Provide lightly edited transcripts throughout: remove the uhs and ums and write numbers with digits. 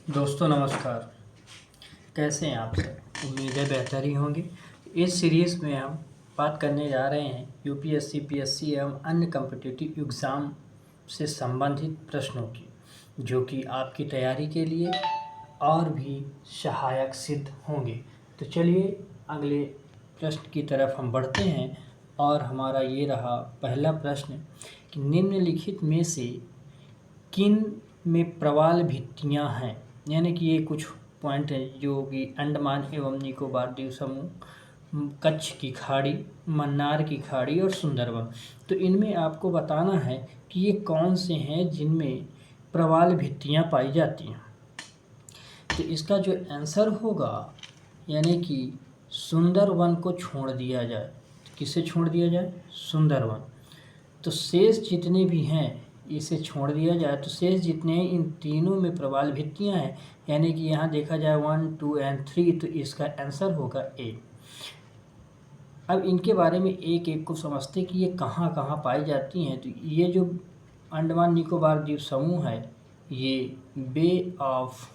दोस्तों नमस्कार। कैसे हैं आप सब? उम्मीद है बेहतर ही होंगे। इस सीरीज़ में हम बात करने जा रहे हैं यूपीएससी, पीएससी एवं अन्य कॉम्पिटिटिव एग्ज़ाम से संबंधित प्रश्नों की, जो कि आपकी तैयारी के लिए और भी सहायक सिद्ध होंगे। तो चलिए अगले प्रश्न की तरफ हम बढ़ते हैं और हमारा ये रहा पहला प्रश्न कि निम्नलिखित में से किन में प्रवाल भित्तियाँ हैं। यानी कि ये कुछ पॉइंट हैं जो कि अंडमान एवं निकोबार द्वीप समूह, कच्छ की खाड़ी, मन्नार की खाड़ी और सुंदरबन। तो इनमें आपको बताना है कि ये कौन से हैं जिनमें प्रवाल भित्तियाँ पाई जाती हैं। तो इसका जो आंसर होगा, यानी कि सुंदरवन को छोड़ दिया जाए। किसे छोड़ दिया जाए? सुंदरवन। तो शेष जितने भी हैं इसे छोड़ दिया जाए तो शेष जितने हैं इन तीनों में प्रवाल भित्तियाँ हैं। यानी कि यहाँ देखा जाए 1, 2 एंड 3, तो इसका आंसर होगा ए। अब इनके बारे में एक एक को समझते कि ये कहाँ कहाँ पाई जाती हैं। तो ये जो अंडमान निकोबार द्वीप समूह है ये बे ऑफ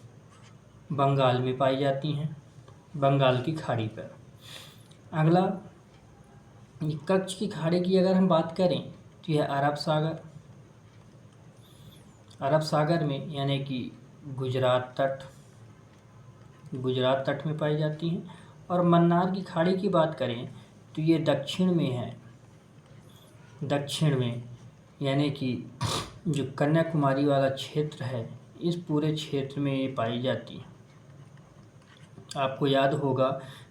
बंगाल में पाई जाती हैं, बंगाल की खाड़ी पर। अगला, ये कच्छ की खाड़ी की अगर हम बात करें तो यह अरब सागर में यानी कि गुजरात तट में पाई जाती हैं। और मन्नार की खाड़ी की बात करें तो ये दक्षिण में यानी कि जो कन्याकुमारी वाला क्षेत्र है इस पूरे क्षेत्र में ये पाई जाती है। आपको याद होगा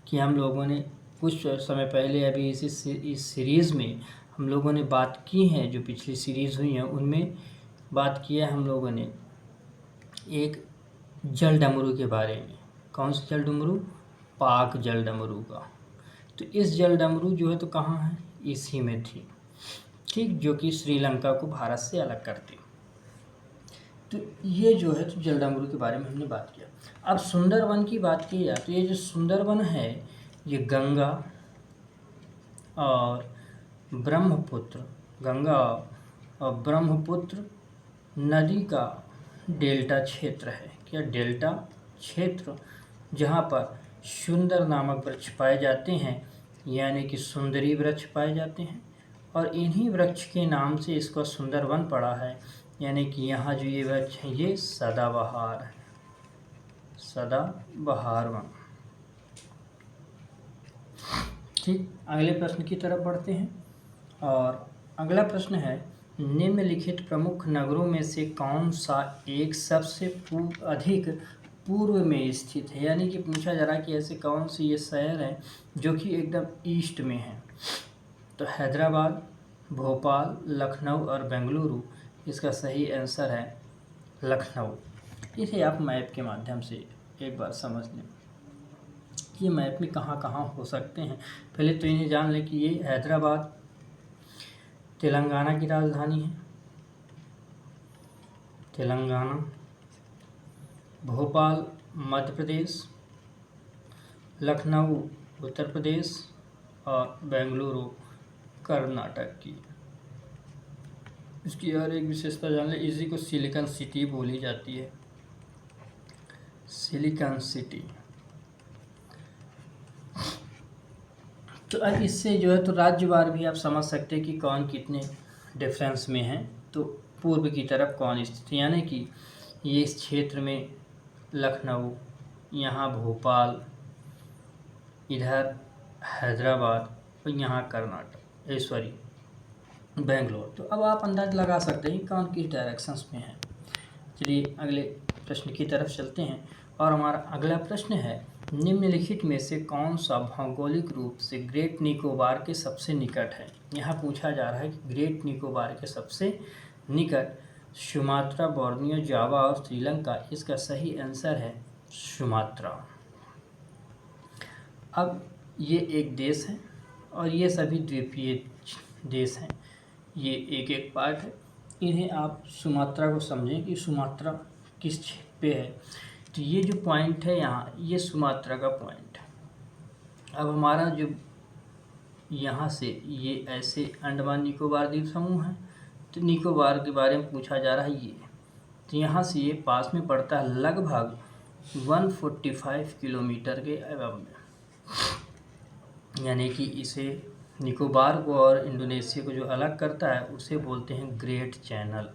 कि हम लोगों ने कुछ समय पहले अभी इस सीरीज़ में हम लोगों ने बात की है, जो पिछली सीरीज़ हुई हैं उनमें बात किया है हम लोगों ने एक जल डमरू के बारे में। कौन सा जल डमरू? पाक जल डमरू का। तो इस जल डमरू जो है तो कहाँ है? इसी में थी, ठीक, जो कि श्रीलंका को भारत से अलग करती। तो ये जो है तो जल डमरू के बारे में हमने बात किया। अब सुंदरवन की बात की जाए तो ये जो सुंदरवन है ये गंगा और ब्रह्मपुत्र नदी का डेल्टा क्षेत्र है। क्या डेल्टा क्षेत्र? जहाँ पर सुंदर नामक वृक्ष पाए जाते हैं, यानी कि सुंदरी वृक्ष पाए जाते हैं। और इन्हीं वृक्ष के नाम से इसका सुंदरवन पड़ा है। यानी कि यहाँ जो ये वृक्ष है ये सदाबहार है, सदाबहार वन। ठीक, अगले प्रश्न की तरफ बढ़ते हैं और अगला प्रश्न है निम्नलिखित प्रमुख नगरों में से कौन सा एक सबसे अधिक पूर्व में स्थित है। यानी कि पूछा जा रहा है कि ऐसे कौन से ये शहर हैं जो कि एकदम ईस्ट में हैं। तो हैदराबाद, भोपाल, लखनऊ और बेंगलुरु। इसका सही आंसर है लखनऊ। इसे आप मैप के माध्यम से एक बार समझ लें कि ये मैप में कहाँ कहाँ हो सकते हैं। पहले तो इन्हें जान लें कि ये हैदराबाद तेलंगाना की राजधानी है, तेलंगाना। भोपाल मध्य प्रदेश, लखनऊ उत्तर प्रदेश और बेंगलुरु कर्नाटक की। इसकी और एक विशेषता जान लें, इसी को सिलिकॉन सिटी बोली जाती है, सिलिकॉन सिटी। तो अब इससे जो है तो राज्यवार भी आप समझ सकते हैं कि कौन कितने डिफरेंस में हैं। तो पूर्व की तरफ कौन स्थित है, यानी कि ये इस क्षेत्र में लखनऊ, यहाँ भोपाल, इधर हैदराबाद और यहाँ कर्नाटक, सॉरी बेंगलोर। तो अब आप अंदाज लगा सकते हैं कौन किस डायरेक्शंस में है। चलिए अगले प्रश्न की तरफ चलते हैं और हमारा अगला प्रश्न है निम्नलिखित में से कौन सा भौगोलिक रूप से ग्रेट निकोबार के सबसे निकट है। यहाँ पूछा जा रहा है कि ग्रेट निकोबार के सबसे निकट सुमात्रा, बोर्नियो, जावा और श्रीलंका। इसका सही आंसर है सुमात्रा। अब ये एक देश है और ये सभी द्वीपीय देश हैं, ये एक एक पार्ट है। इन्हें आप सुमात्रा को समझें कि सुमात्रा किस क्षेत्र पे है। तो ये जो पॉइंट है यहाँ, ये सुमात्रा का पॉइंट है। अब हमारा जो यहाँ से ये ऐसे अंडमान निकोबार द्वीप समूह है, तो निकोबार के बारे में पूछा जा रहा है ये। तो यहाँ से ये पास में पड़ता है लगभग 145 किलोमीटर के अरब में, यानी कि इसे निकोबार को और इंडोनेशिया को जो अलग करता है उसे बोलते हैं ग्रेट चैनल।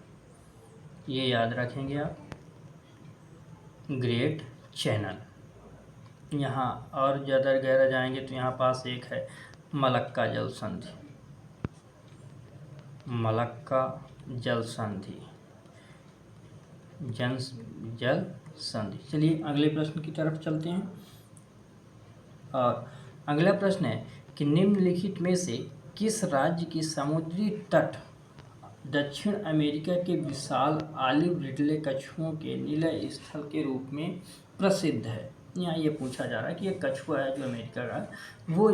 ये याद रखेंगे आप, ग्रेट चैनल। यहाँ और ज़्यादा गहरा जाएंगे तो यहाँ पास एक है मलक्का जल संधि, मलक्का जल संधि, जल संधि। चलिए अगले प्रश्न की तरफ चलते हैं। और अगला प्रश्न है कि निम्नलिखित में से किस राज्य की समुद्री तट दक्षिण अमेरिका के विशाल ऑलिव रिडले कछुओं के निलय स्थल के रूप में प्रसिद्ध है। यहाँ ये पूछा जा रहा है कि ये कछुआ है जो अमेरिका का है वो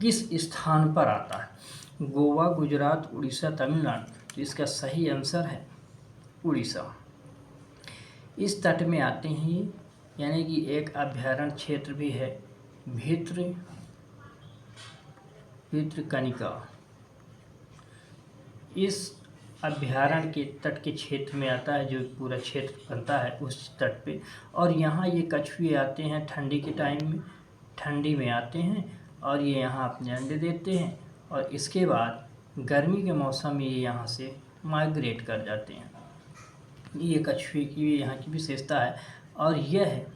किस स्थान पर आता है। गोवा, गुजरात, उड़ीसा, तमिलनाडु। तो इसका सही आंसर है उड़ीसा। इस तट में आते हैं ये, यानी कि एक अभ्यारण्य क्षेत्र भी है भितरकनिका। इस अभ्यारण्य के तट के क्षेत्र में आता है, जो पूरा क्षेत्र बनता है उस तट पे। और यहाँ ये कछुए आते हैं ठंडी के टाइम में, ठंडी में आते हैं और ये यहाँ अपने अंडे देते हैं और इसके बाद गर्मी के मौसम में ये यहाँ से माइग्रेट कर जाते हैं। ये कछुए की यहाँ की विशेषता है। और यह है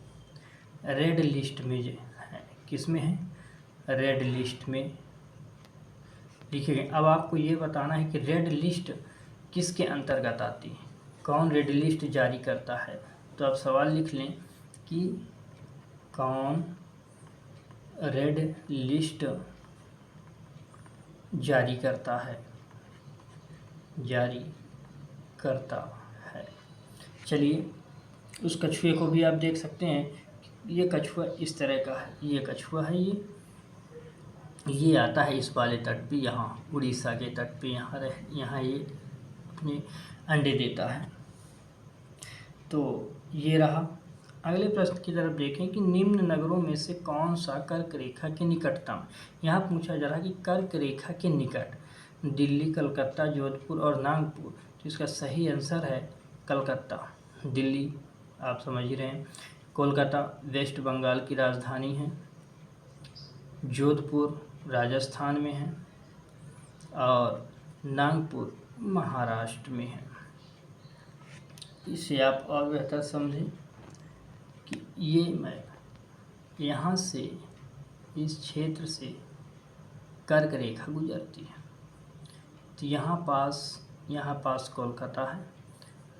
रेड लिस्ट में जो है, किस में है, रेड लिस्ट में लिखे गए। अब आपको ये बताना है कि रेड लिस्ट किसके अंतर्गत आती है, कौन रेड लिस्ट जारी करता है। तो आप सवाल लिख लें कि कौन रेड लिस्ट जारी करता है, जारी करता है। चलिए उस कछुए को भी आप देख सकते हैं। ये कछुआ इस तरह का है, ये कछुआ है, ये आता है इस वाले तट पे, यहाँ उड़ीसा के तट पे, यहाँ ये अपने अंडे देता है। तो ये रहा। अगले प्रश्न की तरफ देखें कि निम्न नगरों में से कौन सा कर्क रेखा के निकटतम। यहाँ पूछा जा रहा है कि कर्क रेखा के निकट दिल्ली, कलकत्ता, जोधपुर और नागपुर। तो इसका सही आंसर है कलकत्ता। दिल्ली आप समझ ही रहे हैं, कोलकाता वेस्ट बंगाल की राजधानी है, जोधपुर राजस्थान में है और नागपुर महाराष्ट्र में है। इसे आप और बेहतर समझें कि ये मैप यहाँ से, इस क्षेत्र से कर्क रेखा गुजरती है। तो यहाँ पास कोलकाता है,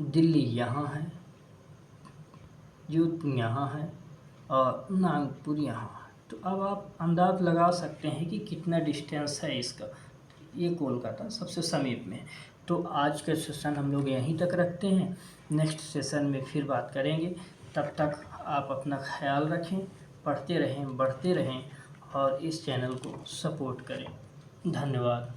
दिल्ली यहाँ है, जोधपुर यहाँ है और नागपुर यहाँ है। तो अब आप अंदाज़ लगा सकते हैं कि कितना डिस्टेंस है इसका। ये कोलकाता सबसे समीप में है। तो आज का सेशन हम लोग यहीं तक रखते हैं, नेक्स्ट सेशन में फिर बात करेंगे। तब तक आप अपना ख्याल रखें, पढ़ते रहें, बढ़ते रहें और इस चैनल को सपोर्ट करें। धन्यवाद।